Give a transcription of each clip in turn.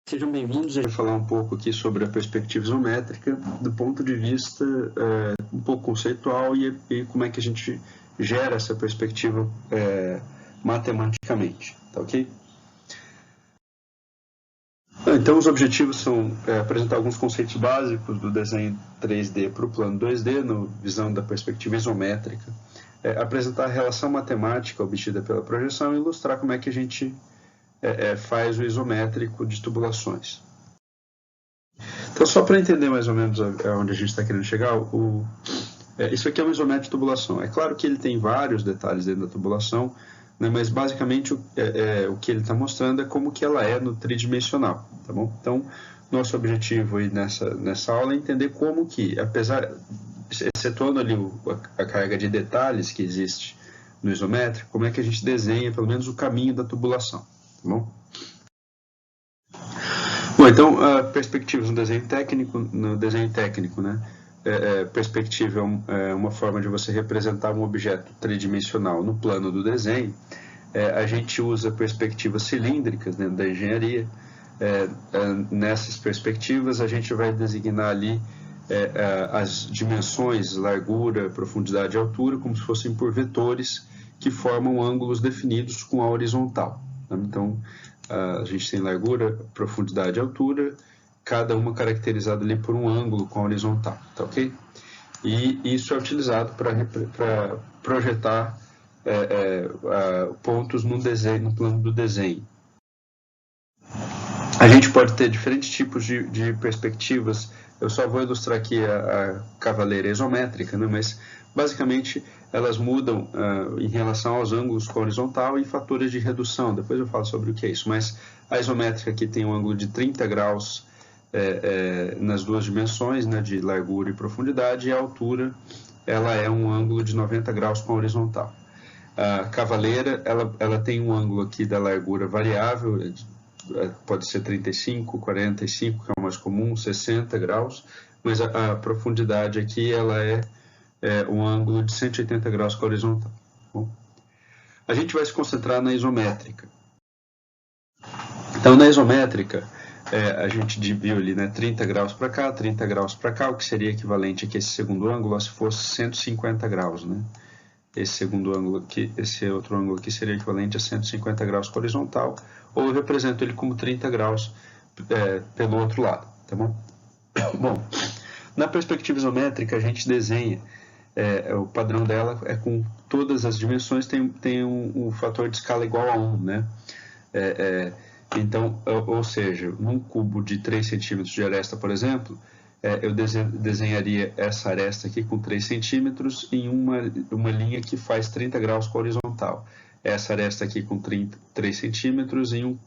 Sejam bem-vindos. A gente vai falar um pouco aqui sobre a perspectiva isométrica do ponto de vista um pouco conceitual e como é que a gente gera essa perspectiva matematicamente, tá ok? Então, os objetivos são apresentar alguns conceitos básicos do desenho 3D para o plano 2D, na visão da perspectiva isométrica, apresentar a relação matemática obtida pela projeção e ilustrar como é que a gente faz o isométrico de tubulações. Então, só para entender mais ou menos aonde a gente está querendo chegar, isso aqui é um isométrico de tubulação. É claro que ele tem vários detalhes dentro da tubulação, né, mas basicamente o que ele está mostrando é como que ela é no tridimensional, tá bom? Então, nosso objetivo aí nessa aula é entender como que, excetuando ali a carga de detalhes que existe no isométrico, como é que a gente desenha pelo menos o caminho da tubulação, tá bom? Bom, então, perspectivas no desenho técnico, né? Perspectiva é uma forma de você representar um objeto tridimensional no plano do desenho. A gente usa perspectivas cilíndricas dentro da engenharia. Nessas perspectivas, a gente vai designar ali as dimensões, largura, profundidade e altura, como se fossem por vetores que formam ângulos definidos com a horizontal. Então, a gente tem largura, profundidade e altura, cada uma caracterizada ali por um ângulo com a horizontal, tá ok? E isso é utilizado para projetar pontos no plano do desenho. A gente pode ter diferentes tipos de perspectivas. Eu só vou ilustrar aqui a cavaleira isométrica, né? Mas basicamente elas mudam em relação aos ângulos com a horizontal e fatores de redução. Depois eu falo sobre o que é isso. Mas a isométrica aqui tem um ângulo de 30 graus nas duas dimensões, né, de largura e profundidade, e a altura ela é um ângulo de 90 graus com a horizontal. A cavaleira ela tem um ângulo aqui da largura variável, pode ser 35, 45, que é o mais comum, 60 graus, mas a profundidade aqui ela é um ângulo de 180 graus com a horizontal. Bom, a gente vai se concentrar na isométrica. Então, na isométrica, a gente viu ali, né, 30 graus para cá, 30 graus para cá, o que seria equivalente aqui a esse segundo ângulo, se fosse 150 graus, né? Esse segundo ângulo aqui, esse outro ângulo aqui seria equivalente a 150 graus com a horizontal, ou eu represento ele como 30 graus pelo outro lado, tá bom? Bom, na perspectiva isométrica a gente desenha, o padrão dela é com todas as dimensões, tem um fator de escala igual a 1, né? Então, ou seja, num cubo de 3 centímetros de aresta, por exemplo, eu desenharia essa aresta aqui com 3 centímetros em uma linha que faz 30 graus com a horizontal. Essa aresta aqui com 3 centímetros em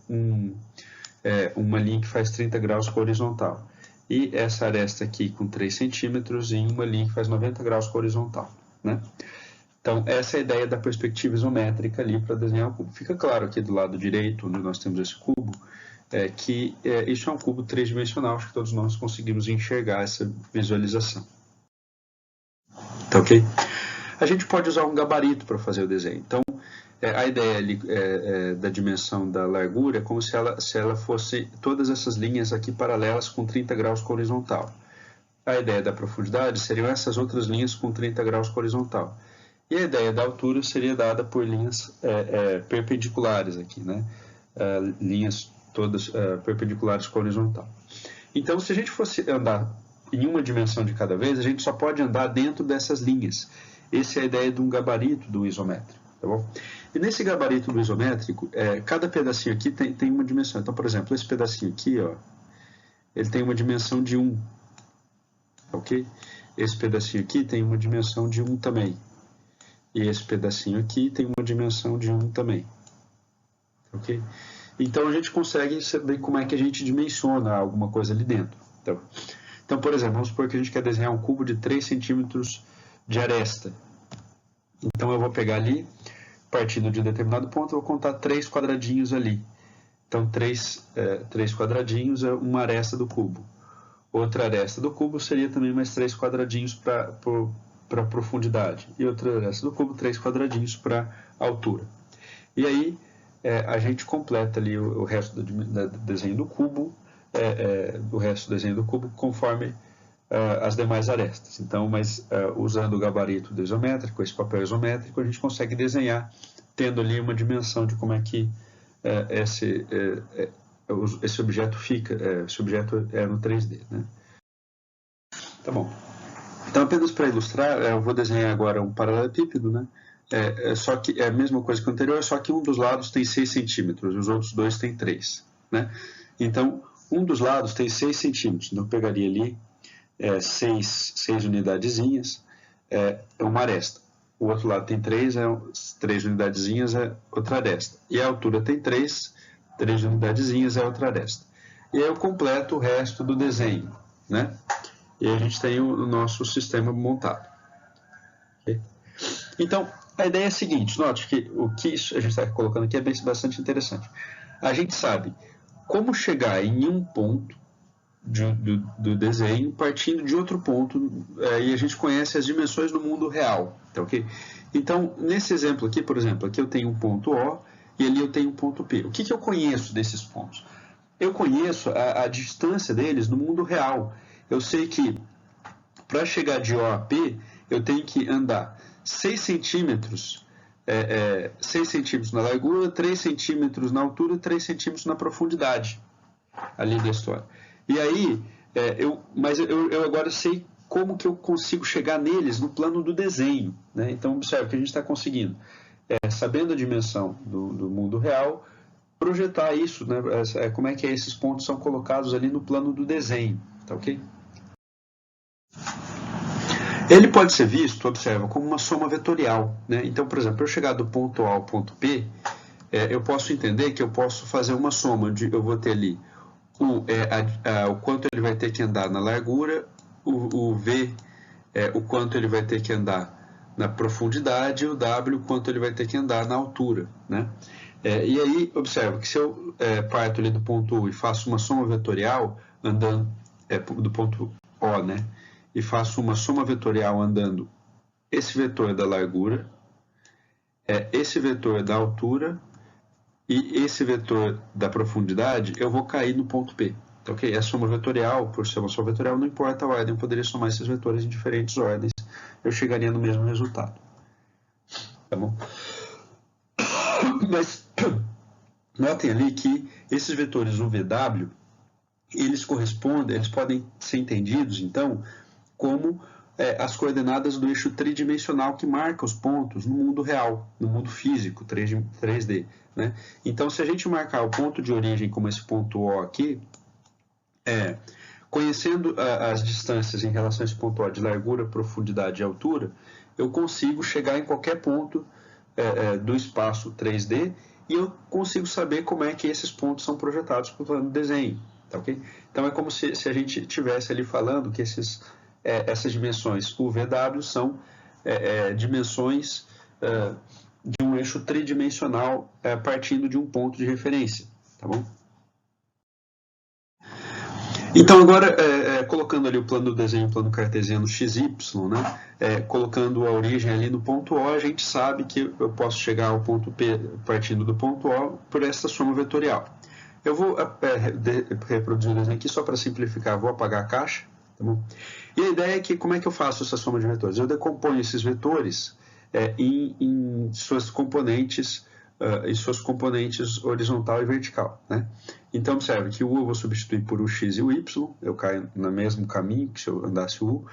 uma linha que faz 30 graus com a horizontal. E essa aresta aqui com 3 centímetros em uma linha que faz 90 graus com a horizontal, né? Então, essa é a ideia da perspectiva isométrica ali para desenhar o cubo. Fica claro aqui do lado direito, onde nós temos esse cubo, que isso é um cubo tridimensional. Acho que todos nós conseguimos enxergar essa visualização. Tá ok? A gente pode usar um gabarito para fazer o desenho. Então, a ideia ali, da dimensão da largura é como se ela fosse todas essas linhas aqui paralelas com 30 graus com a horizontal. A ideia da profundidade seriam essas outras linhas com 30 graus com a horizontal. E a ideia da altura seria dada por linhas perpendiculares aqui, né? Linhas todas perpendiculares com a horizontal. Então, se a gente fosse andar em uma dimensão de cada vez, a gente só pode andar dentro dessas linhas. Essa é a ideia de um gabarito do isométrico, tá bom? E nesse gabarito do isométrico, cada pedacinho aqui tem uma dimensão. Então, por exemplo, esse pedacinho aqui, ó, ele tem uma dimensão de 1, ok? Esse pedacinho aqui tem uma dimensão de 1 também. E esse pedacinho aqui tem uma dimensão de 1 também, ok? Então, a gente consegue saber como é que a gente dimensiona alguma coisa ali dentro. Então, por exemplo, vamos supor que a gente quer desenhar um cubo de 3 centímetros de aresta. Então, eu vou pegar ali, partindo de um determinado ponto, eu vou contar 3 quadradinhos ali. Então, 3 quadradinhos é uma aresta do cubo. Outra aresta do cubo seria também mais 3 quadradinhos para profundidade. E outra aresta do cubo, 3 quadradinhos para altura. E aí, a gente completa ali o resto do desenho do cubo do resto do desenho do cubo conforme as demais arestas. Então, mas usando o gabarito do isométrico, esse papel isométrico, a gente consegue desenhar, tendo ali uma dimensão de como é que esse objeto fica, esse objeto é no 3D, né? Tá bom. Então, apenas para ilustrar, eu vou desenhar agora um paralelepípedo, né? Só que é a mesma coisa que o anterior, só que um dos lados tem 6 centímetros e os outros dois tem 3, né? Então, um dos lados tem 6 centímetros, então eu pegaria ali 6 unidadezinhas, é uma aresta. O outro lado tem 3 unidadezinhas, é outra aresta. E a altura tem 3 unidadezinhas, é outra aresta. E aí eu completo o resto do desenho, né? E aí a gente tem o nosso sistema montado. Okay? Então, a ideia é a seguinte, note que o que a gente está colocando aqui é bastante interessante. A gente sabe como chegar em um ponto do desenho partindo de outro ponto, e a gente conhece as dimensões do mundo real. Tá, okay? Então, nesse exemplo aqui, por exemplo, aqui eu tenho um ponto O e ali eu tenho um ponto P. O que eu conheço desses pontos? Eu conheço a distância deles no mundo real. Eu sei que para chegar de O a P, eu tenho que andar 6 centímetros, 6 centímetros na largura, 3 centímetros na altura e 3 centímetros na profundidade ali da história. E aí, mas eu agora sei como que eu consigo chegar neles no plano do desenho, né? Então, observe que a gente está conseguindo, sabendo a dimensão do mundo real, projetar isso, né? Como é que esses pontos são colocados ali no plano do desenho, tá ok? Ele pode ser visto, observa, como uma soma vetorial, né? Então, por exemplo, para eu chegar do ponto A ao ponto P, eu posso entender que eu posso fazer uma soma, eu vou ter ali o quanto ele vai ter que andar na largura, o V, o quanto ele vai ter que andar na profundidade, e o W, o quanto ele vai ter que andar na altura, né? E aí, observa que se eu parto ali do ponto U e faço uma soma vetorial, andando do ponto O, né? E faço uma soma vetorial andando esse vetor da largura, esse vetor da altura e esse vetor da profundidade, eu vou cair no ponto P. Então, okay? A soma vetorial, por ser uma soma vetorial, não importa a ordem, eu poderia somar esses vetores em diferentes ordens, eu chegaria no mesmo resultado. Tá bom? Mas notem ali que esses vetores UVW, eles podem ser entendidos, então, como as coordenadas do eixo tridimensional que marca os pontos no mundo real, no mundo físico, 3D. Né? Então, se a gente marcar o ponto de origem como esse ponto O aqui, conhecendo as distâncias em relação a esse ponto O de largura, profundidade e altura, eu consigo chegar em qualquer ponto do espaço 3D e eu consigo saber como é que esses pontos são projetados para o plano de desenho. Tá, okay? Então, é como se a gente estivesse ali falando que essas dimensões UVW são dimensões de um eixo tridimensional partindo de um ponto de referência, tá bom? Então, agora, colocando ali o plano do desenho, o plano cartesiano XY, né? Colocando a origem ali no ponto O, a gente sabe que eu posso chegar ao ponto P partindo do ponto O por essa soma vetorial. Eu vou reproduzir o desenho aqui só para simplificar, vou apagar a caixa. Tá bom? E a ideia é que, como é que eu faço essa soma de vetores? Eu decomponho esses vetores em suas componentes horizontal e vertical. Né? Então, observe que o U eu vou substituir por o X e o Y, eu caio no mesmo caminho que se eu andasse o U.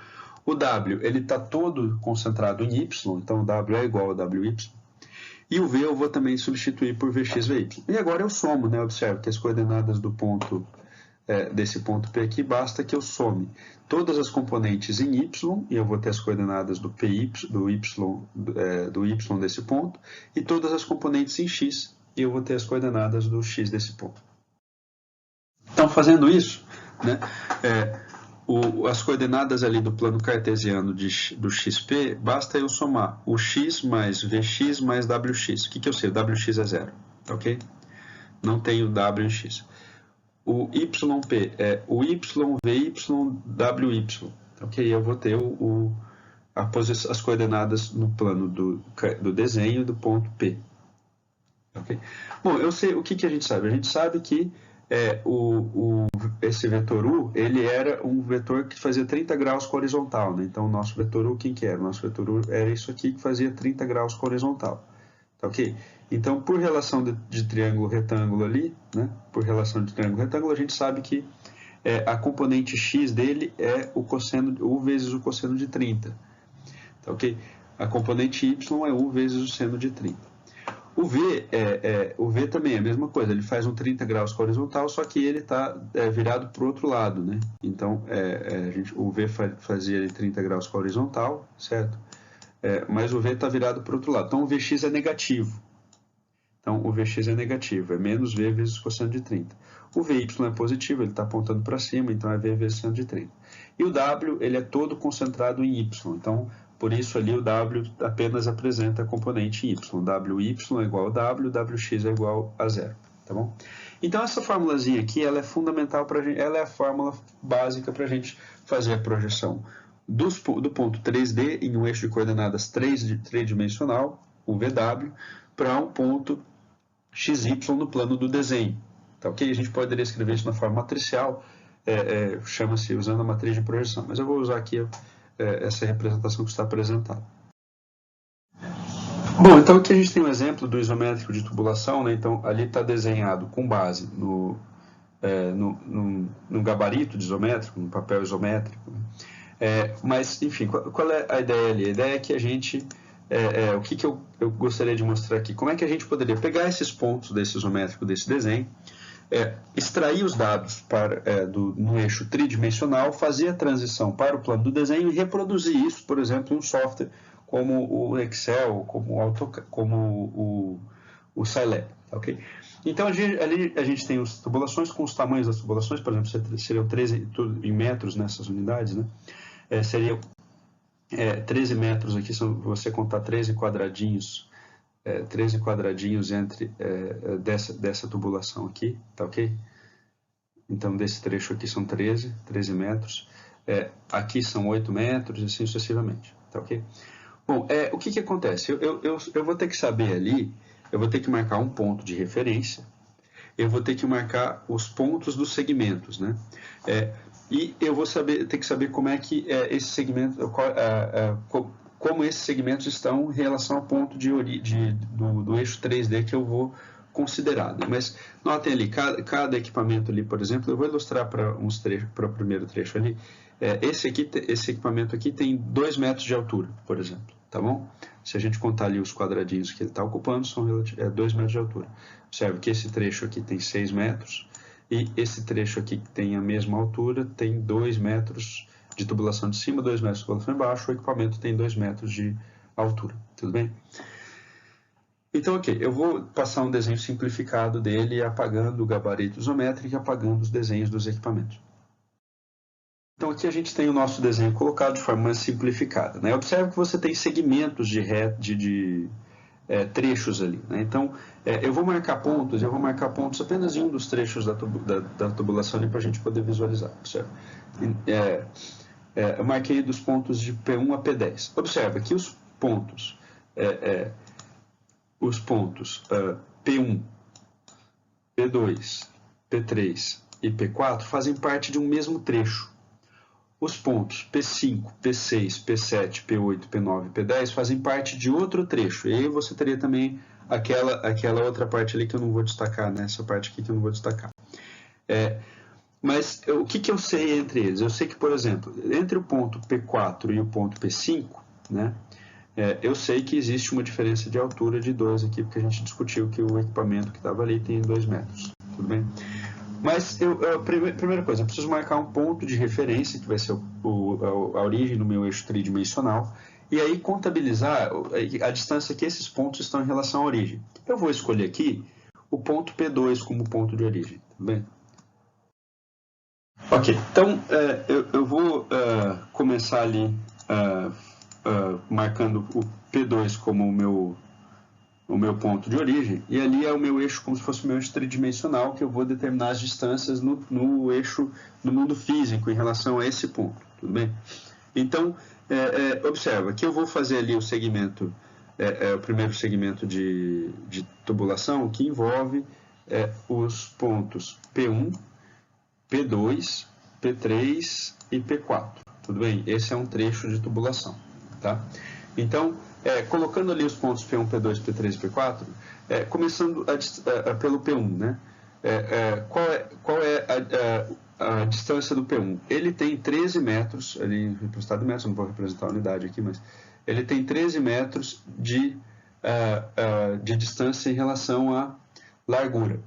O W, ele está todo concentrado em Y, então o W é igual ao WY. E o V eu vou também substituir por VX, VY. E agora eu somo, né? Observe que as coordenadas do ponto desse ponto P aqui, basta que eu some todas as componentes em Y, e eu vou ter as coordenadas do Y desse ponto, e todas as componentes em X, e eu vou ter as coordenadas do X desse ponto. Então, fazendo isso, né, as coordenadas ali do plano cartesiano do XP, basta eu somar o X mais Vx mais Wx. O que eu sei? O Wx é zero, ok? Não tem o W em X. O YP é o YVYWY, ok? Eu vou ter as coordenadas no plano do desenho do ponto P. Okay? Bom, eu sei o que a gente sabe. A gente sabe que esse vetor U, ele era um vetor que fazia 30 graus com a horizontal, né? Então, o nosso vetor U, quem que era? O nosso vetor U era isso aqui que fazia 30 graus com a horizontal, tá ok? Então, por relação de triângulo-retângulo ali, né? Por relação de triângulo-retângulo, a gente sabe que a componente x dele é o cosseno, U vezes o cosseno de 30, tá ok? A componente y é U vezes o seno de 30. O V também é a mesma coisa, ele faz um 30 graus com a horizontal, só que ele está virado para o outro lado, né? Então, o V fazia ali 30 graus com a horizontal, certo? Mas o V está virado para o outro lado. Então, o Vx é negativo. Então, o Vx é negativo, é menos V vezes cosseno de 30. O Vy é positivo, ele está apontando para cima, então é V vezes seno de 30. E o W, ele é todo concentrado em Y, então, por isso ali o W apenas apresenta a componente Y. WY é igual a W, WX é igual a zero, tá bom? Então, essa formulazinha aqui, ela é fundamental para a gente, ela é a fórmula básica para a gente fazer a projeção do ponto 3D em um eixo de coordenadas tridimensional, o VW, para um ponto XY no plano do desenho. Tá, ok? A gente poderia escrever isso na forma matricial, chama-se usando a matriz de projeção, mas eu vou usar aqui essa representação que está apresentada. Bom, então aqui a gente tem um exemplo do isométrico de tubulação, né? Então ali está desenhado com base no gabarito de isométrico, no papel isométrico, né? Mas, enfim, qual é a ideia ali? A ideia é que a gente... o que eu gostaria de mostrar aqui? Como é que a gente poderia pegar esses pontos desse isométrico, desse desenho, extrair os dados no eixo tridimensional, fazer a transição para o plano do desenho e reproduzir isso, por exemplo, em um software como o Excel, como o Scilab, ok? Então, ali a gente tem as tubulações com os tamanhos das tubulações, por exemplo, seriam 13 em metros nessas unidades, né? Seria 13 metros aqui, se você contar 13 quadradinhos, 13 quadradinhos entre dessa tubulação aqui, tá ok? Então, desse trecho aqui são 13 metros, aqui são 8 metros, e assim sucessivamente, tá ok? Bom, o que acontece? Eu vou ter que saber ali, eu vou ter que marcar um ponto de referência, eu vou ter que marcar os pontos dos segmentos, né? E eu vou ter que saber como é que esse segmento, como esses segmentos estão em relação ao ponto do eixo 3D que eu vou considerar, né? Mas notem ali, cada equipamento ali, por exemplo, eu vou ilustrar para o primeiro trecho ali. Esse equipamento aqui tem 2 metros de altura, por exemplo, tá bom? Se a gente contar ali os quadradinhos que ele está ocupando, são 2 metros de altura. Observe que esse trecho aqui tem 6 metros e esse trecho aqui que tem a mesma altura tem 2 metros de tubulação de cima, 2 metros de tubulação embaixo, o equipamento tem 2 metros de altura, tudo bem? Então, ok, eu vou passar um desenho simplificado dele, apagando o gabarito isométrico e apagando os desenhos dos equipamentos. Então, aqui a gente tem o nosso desenho colocado de forma simplificada, né? Observe que você tem segmentos de trechos ali, né? Então, eu vou marcar pontos apenas em um dos trechos da tubulação para a gente poder visualizar, certo? Eu marquei dos pontos de P1 a P10. Observe que os pontos P1, P2, P3 e P4 fazem parte de um mesmo trecho. Os pontos P5, P6, P7, P8, P9 e P10 fazem parte de outro trecho. E aí você teria também aquela outra parte ali que eu não vou destacar, né? Essa parte aqui que eu não vou destacar. Mas o que eu sei entre eles? Eu sei que, por exemplo, entre o ponto P4 e o ponto P5, né? Eu sei que existe uma diferença de altura de 2 aqui, porque a gente discutiu que o equipamento que estava ali tem 2 metros. Tudo bem? Mas, primeira coisa, eu preciso marcar um ponto de referência, que vai ser a origem do meu eixo tridimensional, e aí contabilizar a distância que esses pontos estão em relação à origem. Eu vou escolher aqui o ponto P2 como ponto de origem, tudo bem? Ok, então eu vou começar ali marcando o P2 como o meu ponto de origem, e ali é o meu eixo como se fosse o meu eixo tridimensional, que eu vou determinar as distâncias no eixo do mundo físico em relação a esse ponto, tudo bem? Então, observa que eu vou fazer ali o segmento, o primeiro segmento de tubulação, que envolve os pontos P1, P2, P3 e P4. Tudo bem? Esse é um trecho de tubulação. Tá? Então, colocando ali os pontos P1, P2, P3 e P4, começando pelo P1, né? Qual é a distância do P1? Ele tem 13 metros, ali representado em metros, não vou representar a unidade aqui, mas ele tem 13 metros de distância em relação à largura.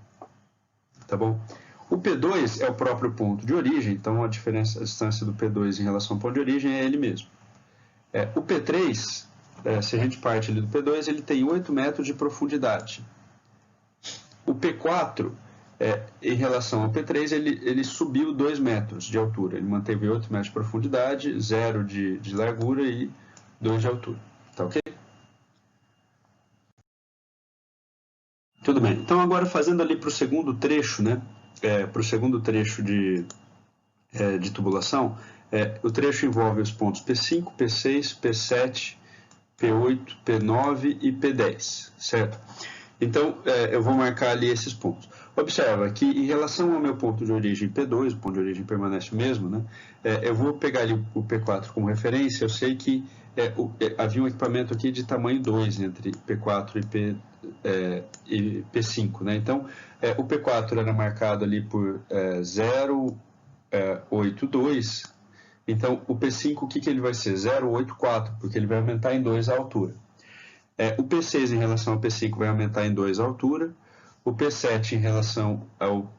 Tá bom? O P2 é o próprio ponto de origem, então a distância do P2 em relação ao ponto de origem é ele mesmo. O P3, se a gente parte ali do P2, ele tem 8 metros de profundidade. O P4, em relação ao P3, ele subiu 2 metros de altura. Ele manteve 8 metros de profundidade, 0 de largura e 2 de altura. Tá ok? Tudo bem. Então, agora fazendo ali para o segundo trecho, né? Para o segundo trecho de tubulação, o trecho envolve os pontos P5, P6, P7, P8, P9 e P10, certo? Então, eu vou marcar ali esses pontos. Observa que, em relação ao meu ponto de origem P2, o ponto de origem permanece o mesmo, né? Eu vou pegar ali o P4 como referência. Eu sei que havia um equipamento aqui de tamanho 2 entre P4 e P5, né? Então, o P4 era marcado ali por 0,82. Então, o P5, o que ele vai ser? 0,84, porque ele vai aumentar em 2 a altura. O P6 em relação ao P5 vai aumentar em 2 a altura. O P7 em relação ao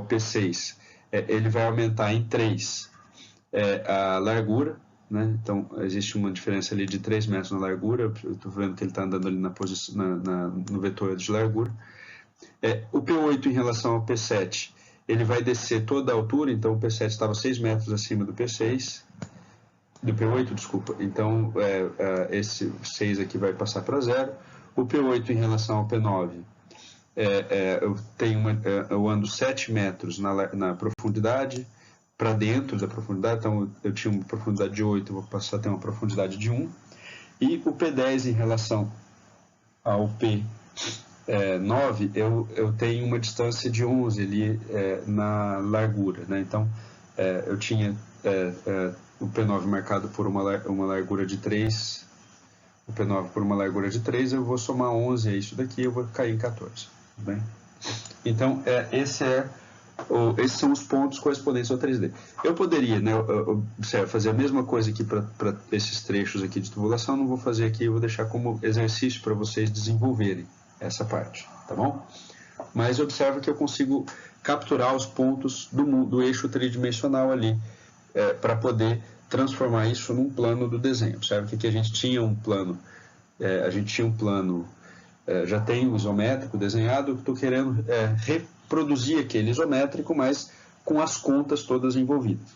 P6, ele vai aumentar em 3 a largura, né? Então, existe uma diferença ali de 3 metros na largura. Eu estou vendo que ele está andando ali no vetor de largura. O P8 em relação ao P7, ele vai descer toda a altura. Então, o P7 estava 6 metros acima do P6. Do P8, desculpa. Então, esse 6 aqui vai passar para 0. O P8 em relação ao P9, eu ando 7 metros na profundidade, para dentro da profundidade. Então, eu tinha uma profundidade de 8, eu vou passar a ter uma profundidade de 1. E o P10 em relação ao P9, eu tenho uma distância de 11 ali na largura, né? Então, eu tinha o P9 marcado por uma largura de 3, o P9 por uma largura de 3, eu vou somar 11 a isso daqui, eu vou cair em 14. Tudo bem? Então, esses são os pontos correspondentes ao 3D. Eu poderia, né, fazer a mesma coisa aqui para esses trechos aqui de tubulação. Não vou fazer aqui, eu vou deixar como exercício para vocês desenvolverem essa parte, tá bom? Mas observa que eu consigo capturar os pontos do eixo tridimensional ali, para poder transformar isso num plano do desenho. Observa que aqui a gente tinha um plano, já tem um isométrico desenhado. Eu estou querendo reproduzir aquele isométrico, mas com as contas todas envolvidas.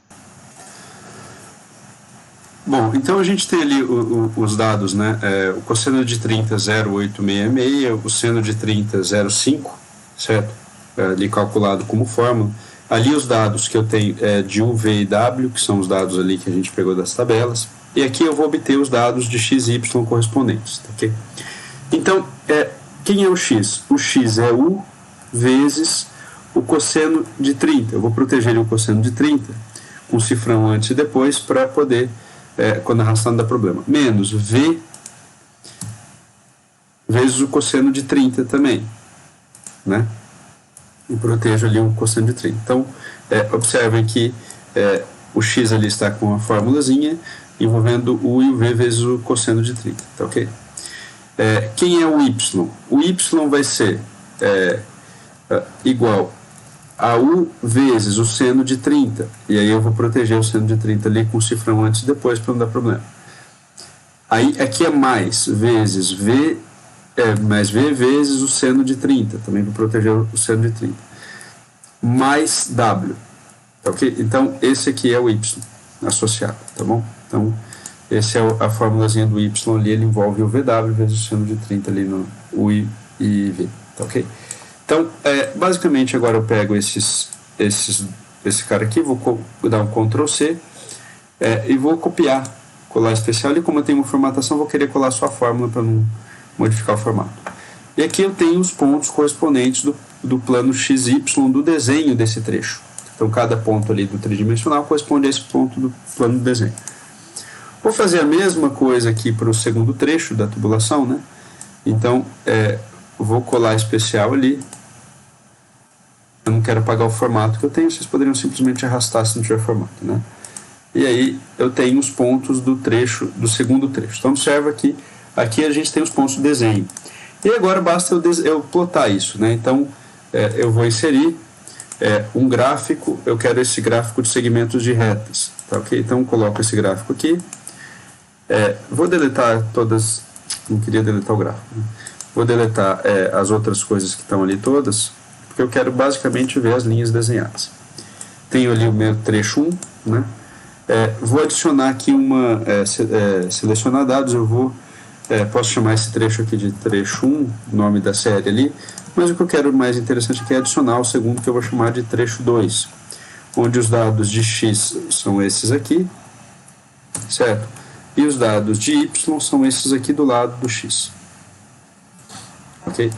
Bom, então a gente tem ali os dados, né? O cosseno de 30, 0,866, o seno de 30, 0,5, certo? Ali calculado como fórmula. Ali os dados que eu tenho de U, V e W, que são os dados ali que a gente pegou das tabelas. E aqui eu vou obter os dados de X e Y correspondentes, tá, ok? Então, quem é o X? O X é U vezes o cosseno de 30. Eu vou proteger o cosseno de 30 com cifrão antes e depois para poder, quando arrastar não dá problema. Menos V vezes o cosseno de 30 também, né? E protejo ali o cosseno de 30. Então, observem que o X ali está com a formulazinha envolvendo o U e o V vezes o cosseno de 30, tá ok? Quem é o Y? O Y vai ser igual a U vezes o seno de 30. E aí eu vou proteger o seno de 30 ali com o cifrão antes e depois para não dar problema. Aí aqui é mais vezes V, mais V vezes o seno de 30, também para proteger o seno de 30. Mais W. Tá, ok? Então, esse aqui é o Y associado, tá bom? Então, essa é a formulazinha do Y ali, ele envolve o VW vezes o seno de 30 ali no U e V, tá ok? Então, basicamente, agora eu pego esse cara aqui, vou dar um Ctrl C e vou copiar, colar especial, e como eu tenho uma formatação, vou querer colar só a fórmula para não modificar o formato. E aqui eu tenho os pontos correspondentes do plano XY do desenho desse trecho, Então, cada ponto ali do tridimensional corresponde a esse ponto do plano do desenho. Vou fazer a mesma coisa aqui para o segundo trecho da tubulação, né? Então, vou colar especial ali. Eu não quero apagar o formato que eu tenho, vocês poderiam simplesmente arrastar se não tiver formato, né? E aí eu tenho os pontos do trecho, do segundo trecho. Então observa que aqui a gente tem os pontos do desenho. E agora basta eu plotar isso, né? Então eu vou inserir um gráfico, eu quero esse gráfico de segmentos de retas, tá ok? Então coloco esse gráfico aqui. Vou deletar todas, não queria deletar o gráfico, né? Vou deletar as outras coisas que estão ali todas, porque eu quero basicamente ver as linhas desenhadas. Tenho ali o meu trecho 1, né? Vou adicionar aqui selecionar dados, posso chamar esse trecho aqui de trecho 1, nome da série ali, mas o que eu quero mais interessante aqui é adicionar o segundo, que eu vou chamar de trecho 2, onde os dados de x são esses aqui, certo? E os dados de y são esses aqui do lado do x. Ok?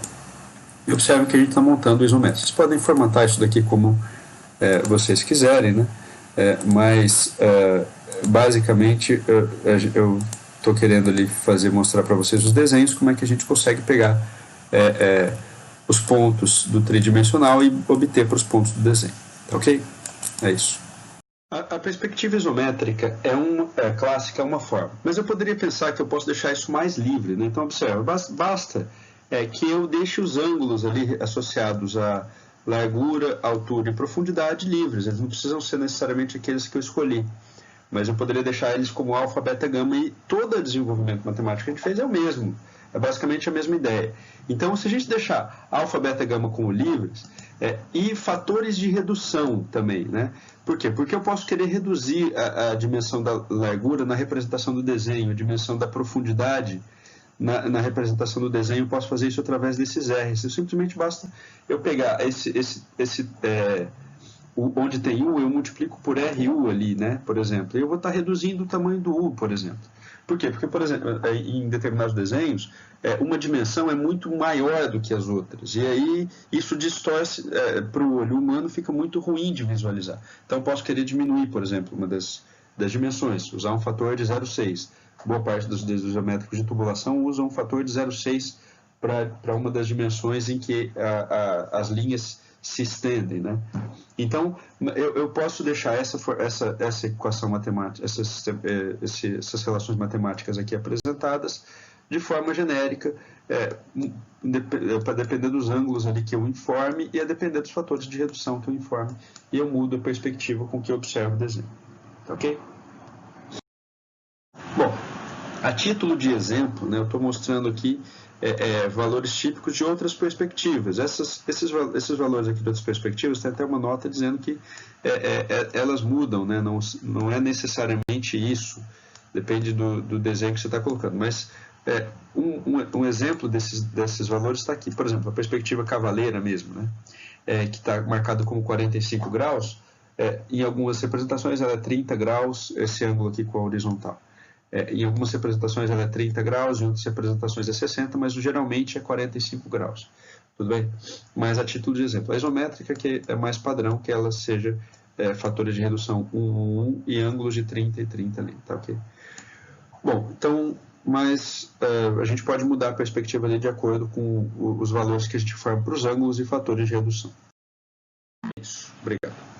E observe que a gente está montando o isométrico. Vocês podem formatar isso daqui como vocês quiserem, né? Mas basicamente eu estou querendo ali mostrar para vocês os desenhos, como é que a gente consegue pegar os pontos do tridimensional e obter para os pontos do desenho, tá ok? É isso. A perspectiva isométrica clássica é uma forma, mas eu poderia pensar que eu posso deixar isso mais livre, né? Então observa, basta que eu deixe os ângulos ali associados a largura, altura e profundidade livres, eles não precisam ser necessariamente aqueles que eu escolhi, mas eu poderia deixar eles como alfa, beta, gama, e todo o desenvolvimento matemático que a gente fez é o mesmo, é basicamente a mesma ideia. Então, se a gente deixar alfa, beta, gama como livres, e fatores de redução também, né? Por quê? Porque eu posso querer reduzir a dimensão da largura na representação do desenho, a dimensão da profundidade na representação do desenho, eu posso fazer isso através desses R's. Simplesmente basta eu pegar onde tem U, eu multiplico por RU ali, né? Por exemplo. E eu vou estar reduzindo o tamanho do U, por exemplo. Por quê? Porque, por exemplo, em determinados desenhos, uma dimensão é muito maior do que as outras. E aí isso distorce para o olho humano, fica muito ruim de visualizar. Então eu posso querer diminuir, por exemplo, uma das dimensões, usar um fator de 0,6. Boa parte dos desenhos geométricos de tubulação usam um fator de 0,6 para uma das dimensões em que as linhas se estendem, né? Então, eu posso deixar essa equação matemática, essas relações matemáticas aqui apresentadas de forma genérica, para depender dos ângulos ali que eu informe e a depender dos fatores de redução que eu informe, e eu mudo a perspectiva com que eu observo o desenho. Tá ok? Bom, a título de exemplo, né, eu estou mostrando aqui valores típicos de outras perspectivas. Esses valores aqui de outras perspectivas tem até uma nota dizendo que elas mudam, né? Não é necessariamente isso, depende do desenho que você está colocando. Mas um exemplo desses valores está aqui. Por exemplo, a perspectiva cavaleira mesmo, né? Que está marcado como 45 graus, em algumas representações ela é 30 graus, esse ângulo aqui com a horizontal. Em algumas representações ela é 30 graus, em outras representações é 60, mas geralmente é 45 graus. Tudo bem? Mas a título de exemplo, a isométrica que é mais padrão, que ela seja fatores de redução 1, 1 e ângulos de 30 e 30 ali, tá ok? Bom, então, mas a gente pode mudar a perspectiva ali de acordo com os valores que a gente forma para os ângulos e fatores de redução. É isso, obrigado.